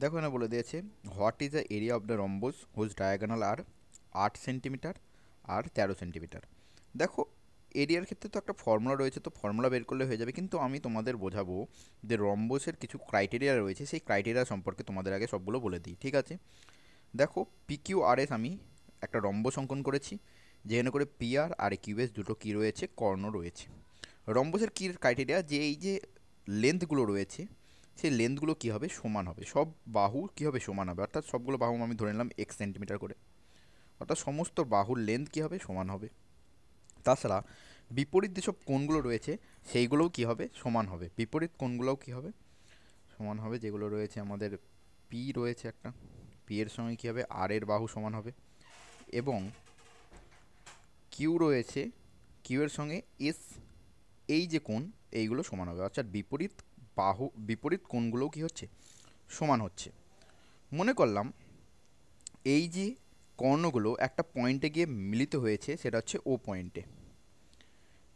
দেখো এখানে বলে দিয়েছে what is the area of the rhombus whose diagonal are 8 centimetre আর 13 সেন্টিমিটার। দেখো এরিয়ার ক্ষেত্রে তো একটা ফর্মুলা রয়েছে, তো ফর্মুলা বের করলে হয়ে যাবে, কিন্তু আমি তোমাদের বোঝাবো যে রম্বসের কিছু ক্রাইটেরিয়া রয়েছে, সেই ক্রাইটেরিয়া সম্পর্কে তোমাদের আগে সবগুলো বলে দিই, ঠিক আছে? দেখো PQRS আমি একটা রম্বস অঙ্কন করেছি, যেখানে করে PR আর QS দুটো কী রয়েছে, কর্ণ রয়েছে। রম্বসের কী ক্রাইটেরিয়া, যে এই যে লেন্থগুলো রয়েছে সেই লেন্থগুলো কী হবে, সমান হবে। সব বাহু কী হবে, সমান হবে, অর্থাৎ সবগুলো বাহু আমি ধরে নিলাম X সেন্টিমিটার করে, অর্থাৎ সমস্ত বাহুর লেন্থ কী হবে, সমান হবে। তাছাড়া বিপরীত যেসব কোণগুলো রয়েছে সেইগুলোও কী হবে, সমান হবে। বিপরীত কোণগুলোও কী হবে, সমান হবে। যেগুলো রয়েছে আমাদের পি রয়েছে একটা, পি এর সঙ্গে কী হবে, আর এর বাহু সমান হবে, এবং কিউ রয়েছে, কিউ এর সঙ্গে এস, এই যে কোণ এইগুলো সমান হবে, অর্থাৎ বিপরীত কোণগুলোও কী হচ্ছে, সমান হচ্ছে। মনে করলাম এই যে কর্ণগুলো একটা পয়েন্টে গিয়ে মিলিত হয়েছে, সেটা হচ্ছে ও পয়েন্টে।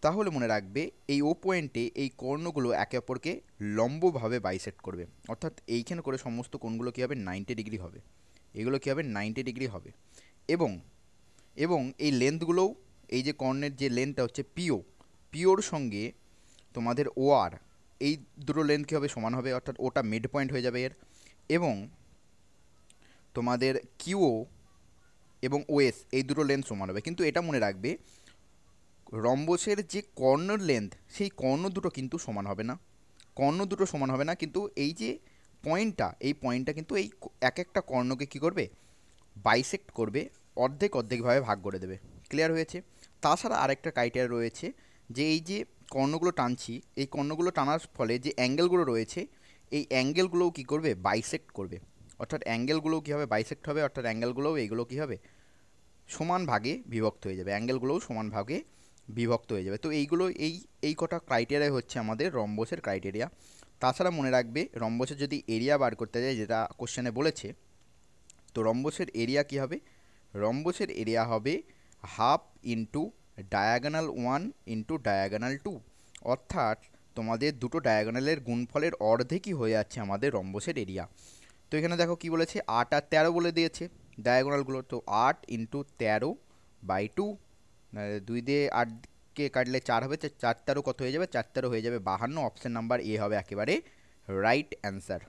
তাহলে মনে রাখবে এই ও পয়েন্টে এই কর্ণগুলো একে অপরকে লম্বভাবে বাইসেক্ট করবে, অর্থাৎ এইখানে করে সমস্ত কোণগুলো কী হবে, 90 ডিগ্রি হবে। এগুলো কী হবে, 90 ডিগ্রি হবে। এবং এবং এই লেন্থগুলোও, এই যে কর্ণের যে লেন্থটা হচ্ছে পিওর সঙ্গে তোমাদের OR, এই দুটো লেন্থ কী হবে, সমান হবে, অর্থাৎ ওটা মিড পয়েন্ট হয়ে যাবে এর। এবং তোমাদের কিউও এবং OS এই দুটো লেন্থ সমান হবে। কিন্তু এটা মনে রাখবে, রম্বসের যে কর্ণর লেন্থ সেই কর্ণ দুটো কিন্তু সমান হবে না। কর্ণ দুটো সমান হবে না, কিন্তু এই যে এই পয়েন্টটা কিন্তু এই এক একটা কর্ণকে কী করবে, বাইসেক্ট করবে, অর্ধেকভাবে ভাগ করে দেবে। ক্লিয়ার হয়েছে? তাছাড়া আরেকটা ক্রাইটেরিয়া রয়েছে, যে এই যে কর্ণগুলো টানছি, এই কর্ণগুলো টানার ফলে যে অ্যাঙ্গেলগুলো রয়েছে, এই অ্যাঙ্গেলগুলোও কী করবে, বাইসেক্ট করবে। অর্থাৎ অ্যাঙ্গেলগুলোও কী হবে, বাইসেক্ট হবে, অর্থাৎ অ্যাঙ্গেলগুলোও এইগুলো কী হবে, সমান ভাগে বিভক্ত হয়ে যাবে। অ্যাঙ্গেলগুলোও সমান ভাগে বিভক্ত হয়ে যাবে। তো এইগুলো এই কটা ক্রাইটেরিয়া হচ্ছে আমাদের রম্বসের ক্রাইটেরিয়া। তাছাড়া মনে রাখবে, রম্বসের যদি এরিয়া বার করতে যায়, যেটা কোশ্চেনে বলেছে, তো রম্বসের এরিয়া কী হবে, রম্বসের এরিয়া হবে half into diagonal 1 into diagonal 2, অর্থাৎ তোমাদের দুটো ডায়াগোনালের গুণফলের অর্ধেকই হয়ে যাচ্ছে আমাদের রম্বসের এরিয়া। তো এখানে দেখো কি বলেছে, 8 আর 13 বলে দিয়েছে ডায়াগোনালগুলো, তো 8 × 13/2, 2 দিয়ে 8কে কাটলে 4 হবে, 4 13 কত হয়ে যাবে, 4 13 হয়ে যাবে 52। অপশান নাম্বার এ হবে একেবারে রাইট অ্যান্সার।